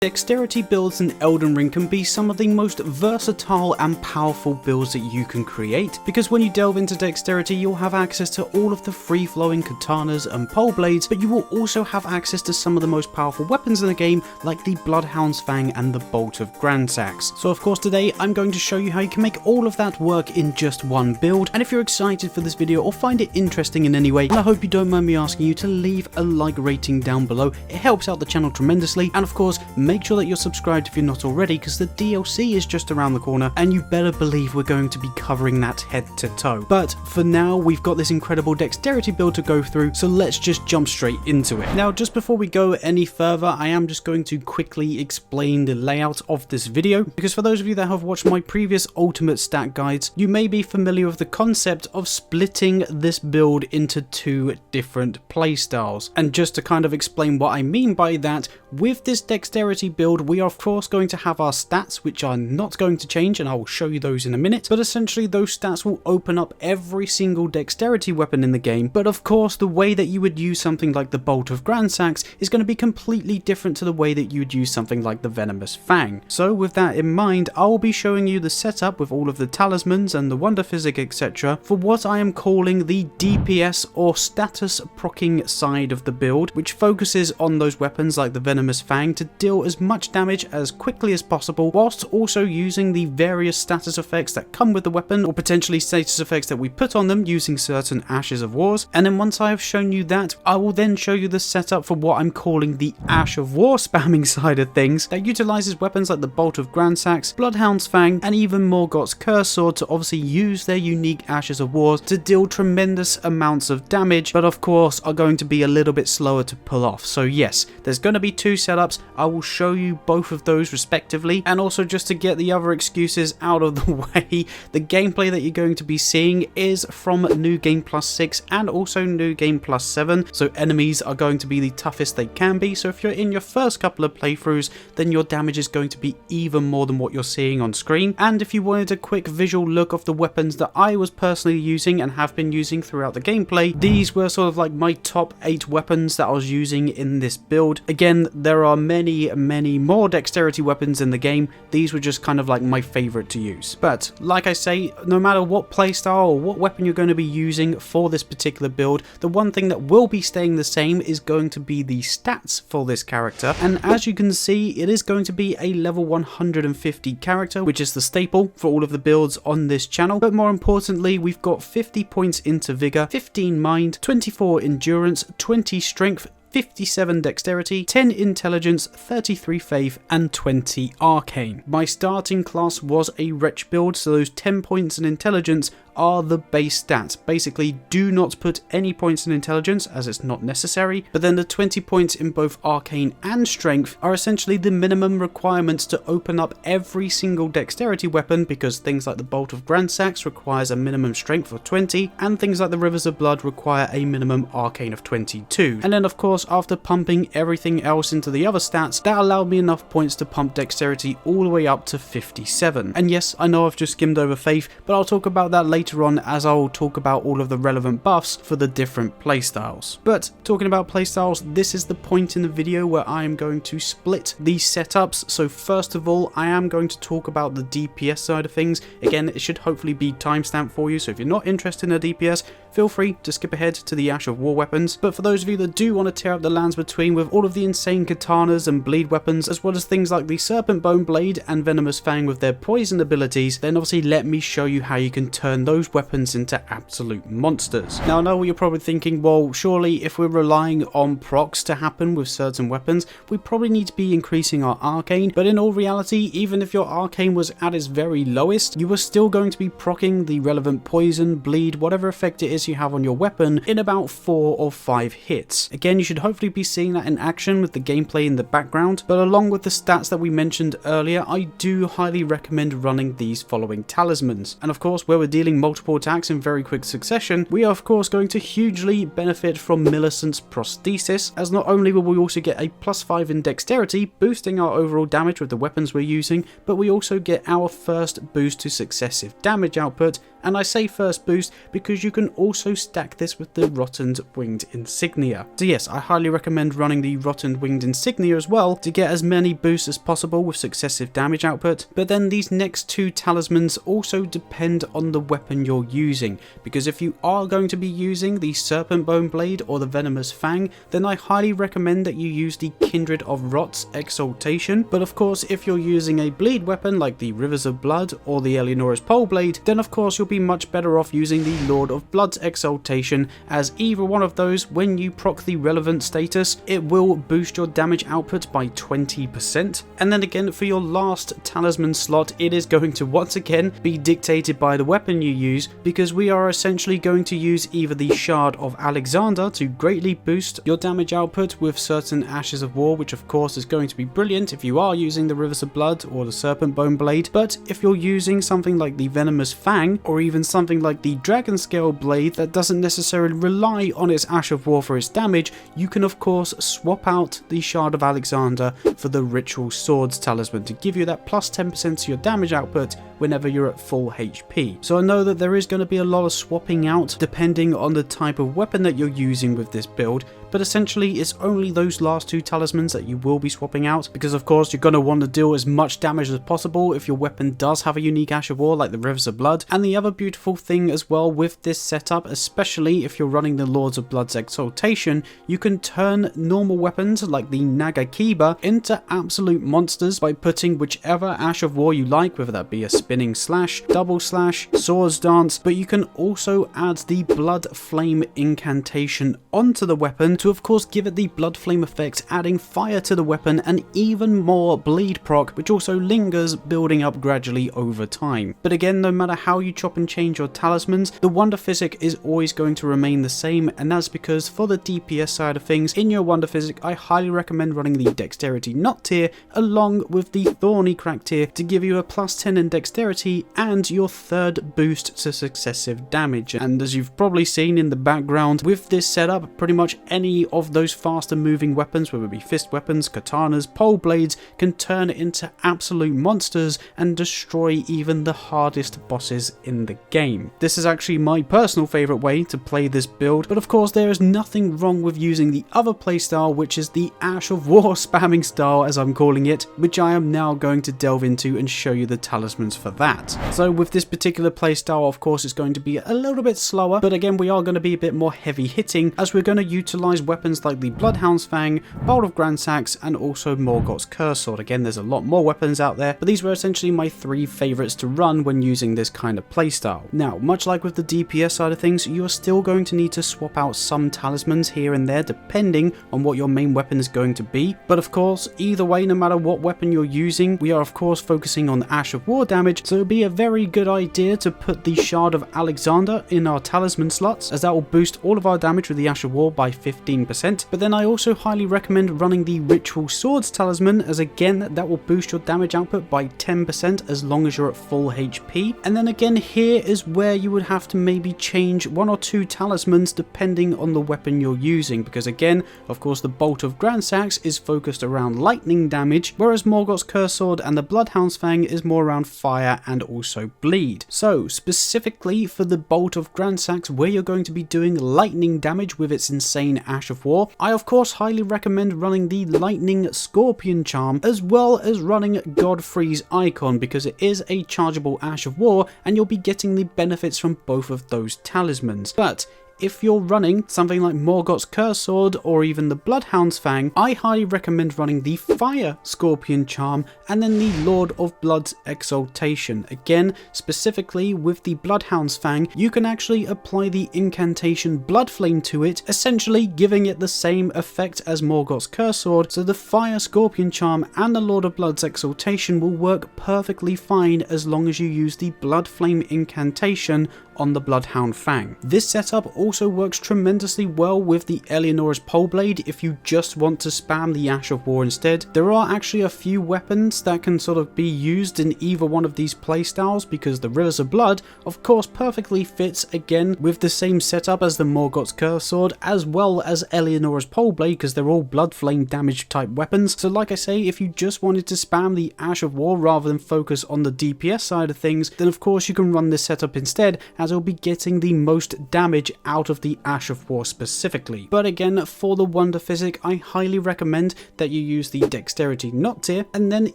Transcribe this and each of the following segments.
Dexterity builds in Elden Ring can be some of the most versatile and powerful builds that you can create, because when you delve into dexterity you'll have access to all of the free-flowing katanas and pole blades, but you will also have access to some of the most powerful weapons in the game like the Bloodhound's Fang and the Bolt of Grandsax. So of course today I'm going to show you how you can make all of that work in just one build, and if you're excited for this video or find it interesting in any way, and I hope you don't mind me asking you to leave a like rating down below. It helps out the channel tremendously, and of course make sure that you're subscribed if you're not already, because the DLC is just around the corner and you better believe we're going to be covering that head to toe. But for now we've got this incredible dexterity build to go through, so let's just jump straight into it. Now just before we go any further, I am just going to quickly explain the layout of this video, because for those of you that have watched my previous ultimate stat guides, you may be familiar with the concept of splitting this build into two different playstyles. And just to kind of explain what I mean by that, with this dexterity build we are of course going to have our stats, which are not going to change, and I will show you those in a minute, but essentially those stats will open up every single dexterity weapon in the game. But of course the way that you would use something like the Bolt of Grandsax is going to be completely different to the way that you would use something like the Venomous Fang. So with that in mind, I will be showing you the setup with all of the talismans and the wonder physic etc for what I am calling the DPS or status procking side of the build, which focuses on those weapons like the Venomous Fang to deal as much damage as quickly as possible, whilst also using the various status effects that come with the weapon, or potentially status effects that we put on them using certain Ashes of Wars. And then once I have shown you that, I will then show you the setup for what I'm calling the Ash of War spamming side of things, that utilizes weapons like the Bolt of Grandsax, Bloodhound's Fang, and even Morgott's Curse Sword to obviously use their unique Ashes of Wars to deal tremendous amounts of damage, but of course are going to be a little bit slower to pull off. So yes, there's going to be two setups. I will show you both of those respectively, and also just to get the other excuses out of the way, the gameplay that you're going to be seeing is from New Game Plus 6 and also New Game Plus 7, so enemies are going to be the toughest they can be. So if you're in your first couple of playthroughs, then your damage is going to be even more than what you're seeing on screen. And if you wanted a quick visual look of the weapons that I was personally using and have been using throughout the gameplay, these were sort of like my top 8 weapons that I was using in this build. Again, there are many more dexterity weapons in the game. These were just kind of like my favorite to use. But like I say, no matter what playstyle or what weapon you're going to be using for this particular build, the one thing that will be staying the same is going to be the stats for this character. And as you can see, it is going to be a level 150 character, which is the staple for all of the builds on this channel. But more importantly, we've got 50 points into vigor, 15 mind, 24 endurance, 20 strength, 57 dexterity, 10 intelligence, 33 faith, and 20 arcane. My starting class was a wretch build, so those 10 points in intelligence are the base stats. Basically, do not put any points in intelligence as it's not necessary, but then the 20 points in both arcane and strength are essentially the minimum requirements to open up every single dexterity weapon, because things like the Bolt of Grandsax requires a minimum strength of 20, and things like the Rivers of Blood require a minimum arcane of 22. And then of course, after pumping everything else into the other stats, that allowed me enough points to pump dexterity all the way up to 57. And yes, I know I've just skimmed over faith, but I'll talk about that later on, as I will talk about all of the relevant buffs for the different playstyles. But talking about playstyles, this is the point in the video where I am going to split these setups. So first of all, I am going to talk about the DPS side of things. Again, it should hopefully be timestamped for you, so if you're not interested in the DPS, feel free to skip ahead to the Ash of War weapons. But for those of you that do want to tear up the lands between with all of the insane katanas and bleed weapons, as well as things like the Serpent Bone Blade and Venomous Fang with their poison abilities, then obviously let me show you how you can turn those weapons into absolute monsters. Now I know what you're probably thinking, well surely if we're relying on procs to happen with certain weapons, we probably need to be increasing our arcane, but in all reality, even if your arcane was at its very lowest, you are still going to be proccing the relevant poison, bleed, whatever effect it is you have on your weapon in about 4 or 5 hits. Again, you should hopefully be seeing that in action with the gameplay in the background, but along with the stats that we mentioned earlier, I do highly recommend running these following talismans. And of course, where we're dealing multiple attacks in very quick succession, we are of course going to hugely benefit from Millicent's prosthesis, as not only will we also get a +5 in dexterity, boosting our overall damage with the weapons we're using, but we also get our first boost to successive damage output, And I say first boost because you can also stack this with the Rotted Winged Insignia. So yes, I highly recommend running the Rotted Winged Insignia as well to get as many boosts as possible with successive damage output. But then these next two talismans also depend on the weapon you're using, because if you are going to be using the Serpent Bone Blade or the Venomous Fang, then I highly recommend that you use the Kindred of Rot's Exaltation. But of course, if you're using a bleed weapon like the Rivers of Blood or the Eleonora's Pole Blade, then of course you'll be much better off using the Lord of Blood's Exaltation, as either one of those, when you proc the relevant status, it will boost your damage output by 20%. And then again, for your last talisman slot, it is going to once again be dictated by the weapon you use, because we are essentially going to use either the Shard of Alexander to greatly boost your damage output with certain Ashes of War, which of course is going to be brilliant if you are using the Rivers of Blood or the Serpent Bone Blade. But if you're using something like the Venomous Fang or even something like the Dragon Scale Blade that doesn't necessarily rely on its Ash of War for its damage, you can of course swap out the Shard of Alexander for the Ritual Swords talisman to give you that plus 10% to your damage output whenever you're at full HP. So I know that there is going to be a lot of swapping out depending on the type of weapon that you're using with this build, but essentially it's only those last two talismans that you will be swapping out, because of course you're going to want to deal as much damage as possible if your weapon does have a unique Ash of War like the Rivers of Blood. And the other beautiful thing as well with this setup, especially if you're running the Lords of Blood's Exaltation, you can turn normal weapons like the Nagakiba into absolute monsters by putting whichever Ash of War you like, whether that be a Spinning Slash, Double Slash, Swords Dance, but you can also add the Blood Flame Incantation onto the weapon to of course give it the Blood Flame effect, adding fire to the weapon and even more bleed proc, which also lingers, building up gradually over time. But again, no matter how you chop and change your talismans, the Wonder Physic is always going to remain the same, and that's because for the DPS side of things, in your Wonder Physic, I highly recommend running the Dexterity Nut tier along with the Thorny Crack tier to give you a plus 10 in Dexterity and your third boost to successive damage. And as you've probably seen in the background, with this setup, pretty much any of those faster moving weapons, whether it be fist weapons, katanas, pole blades, can turn into absolute monsters and destroy even the hardest bosses in the game. This is actually my personal favourite way to play this build, but of course there is nothing wrong with using the other playstyle, which is the Ash of War spamming style as I'm calling it, which I am now going to delve into and show you the talismans for that. So with this particular playstyle, of course it's going to be a little bit slower, but again we are going to be a bit more heavy hitting, as we're going to utilise weapons like the Bloodhound's Fang, Bolt of Grandsax, and also Morgoth's Curse Sword. Again, there's a lot more weapons out there, but these were essentially my three favourites to run when using this kind of playstyle. Now, much like with the DPS side of things, you are still going to need to swap out some talismans here and there depending on what your main weapon is going to be. But of course, either way, no matter what weapon you're using, we are of course focusing on the Ash of War damage, so it would be a very good idea to put the Shard of Alexander in our talisman slots, as that will boost all of our damage with the Ash of War by 15%. But then I also highly recommend running the Ritual Swords talisman, as again that will boost your damage output by 10% as long as you're at full HP. And then again, here is where you would have to maybe change one or two talismans depending on the weapon you're using, because again, of course, the Bolt of Grandsax is focused around lightning damage, whereas Morgoth's Curse Sword and the Bloodhound's Fang is more around fire and also bleed. So specifically for the Bolt of Grandsax, where you're going to be doing lightning damage with its insane Ash of War, I of course highly recommend running the Lightning Scorpion Charm as well as running Godfrey's Icon, because it is a chargeable Ash of War and you'll be getting the benefits from both of those talismans. But if you're running something like Morgoth's Curse Sword or even the Bloodhound's Fang, I highly recommend running the Fire Scorpion Charm and then the Lord of Blood's Exaltation. Again, specifically with the Bloodhound's Fang, you can actually apply the Incantation Blood Flame to it, essentially giving it the same effect as Morgoth's Curse Sword, so the Fire Scorpion Charm and the Lord of Blood's Exaltation will work perfectly fine as long as you use the Blood Flame Incantation on the Bloodhound Fang. This setup also works tremendously well with the Eleonora's Pole Blade if you just want to spam the Ash of War instead. There are actually a few weapons that can sort of be used in either one of these playstyles, because the Rivers of Blood of course perfectly fits again with the same setup as the Morgott's Curse Sword as well as Eleonora's Pole Blade, because they're all blood flame damage type weapons. So like I say, if you just wanted to spam the Ash of War rather than focus on the DPS side of things, then of course you can run this setup instead, as it'll be getting the most damage out of the Ash of War specifically. But again, for the Wonder Physic, I highly recommend that you use the Dexterity Not tier, and then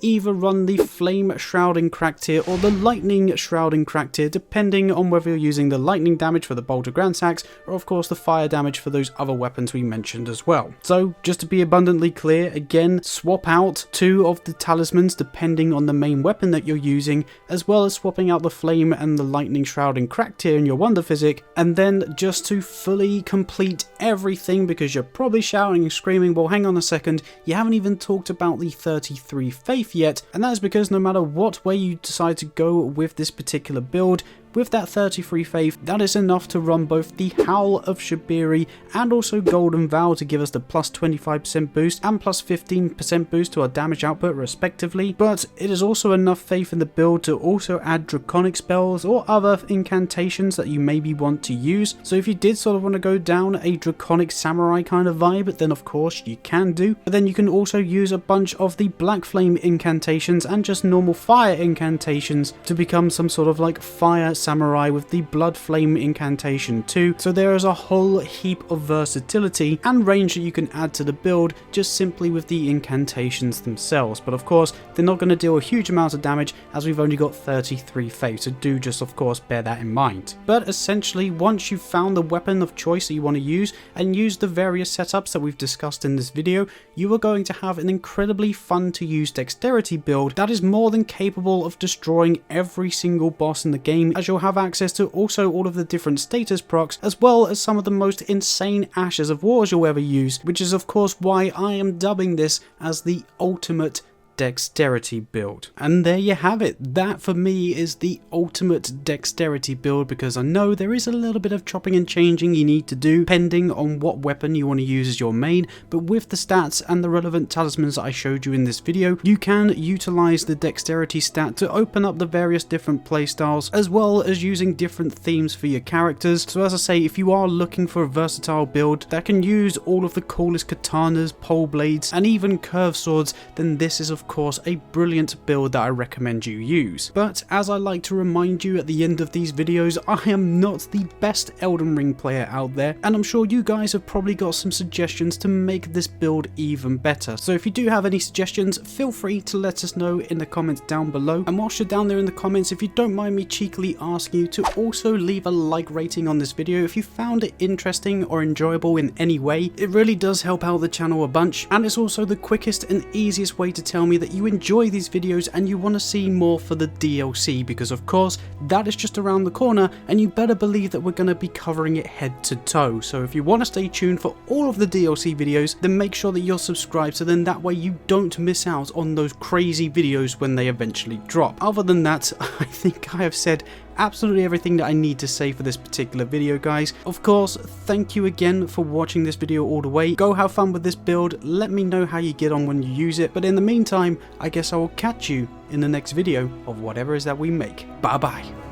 either run the Flame Shrouding Crack tier or the Lightning Shrouding Crack tier, depending on whether you're using the lightning damage for the Bolter Grandsax or of course the fire damage for those other weapons we mentioned as well. So just to be abundantly clear, again, swap out 2 of the talismans depending on the main weapon that you're using, as well as swapping out the Flame and the Lightning Shrouding Crack tier in your Wonder Physic, and then just to fully complete everything, because you're probably shouting and screaming, well hang on a second, you haven't even talked about the 33 Faith yet, and that is because no matter what way you decide to go with this particular build, with that 33 Faith, that is enough to run both the Howl of Shabiri and also Golden Vow to give us the plus 25% boost and plus 15% boost to our damage output respectively, but it is also enough faith in the build to also add draconic spells or other incantations that you maybe want to use. So if you did sort of want to go down a draconic samurai kind of vibe, then of course you can do, but then you can also use a bunch of the black flame incantations and just normal fire incantations to become some sort of like fire samurai with the blood flame incantation too. So there is a whole heap of versatility and range that you can add to the build just simply with the incantations themselves, but of course they're not going to deal a huge amount of damage as we've only got 33 faith, so do just of course bear that in mind. But essentially, once you've found the weapon of choice that you want to use and use the various setups that we've discussed in this video, you are going to have an incredibly fun to use dexterity build that is more than capable of destroying every single boss in the game, as you'll have access to also all of the different status procs, as well as some of the most insane Ashes of Wars you'll ever use, which is of course why I am dubbing this as the ultimate dexterity build. And there you have it. That for me is the ultimate dexterity build, because I know there is a little bit of chopping and changing you need to do depending on what weapon you want to use as your main, but with the stats and the relevant talismans that I showed you in this video, you can utilize the dexterity stat to open up the various different playstyles, as well as using different themes for your characters. So as I say, if you are looking for a versatile build that can use all of the coolest katanas, pole blades, and even curved swords, then this is of course a brilliant build that I recommend you use. But as I like to remind you at the end of these videos, I am not the best Elden Ring player out there, and I'm sure you guys have probably got some suggestions to make this build even better. So if you do have any suggestions, feel free to let us know in the comments down below. And whilst you're down there in the comments, if you don't mind me cheekily asking you to also leave a like rating on this video if you found it interesting or enjoyable in any way. It really does help out the channel a bunch, and it's also the quickest and easiest way to tell me that you enjoy these videos and you want to see more for the DLC, because of course that is just around the corner and you better believe that we're going to be covering it head to toe. So if you want to stay tuned for all of the DLC videos, then make sure that you're subscribed, so then that way you don't miss out on those crazy videos when they eventually drop. Other than that, I think I have said absolutely everything that I need to say for this particular video, guys. Of course, thank you again for watching this video all the way. Go have fun with this build, let me know how you get on when you use it, but in the meantime, I guess I will catch you in the next video of whatever it is that we make. Bye bye.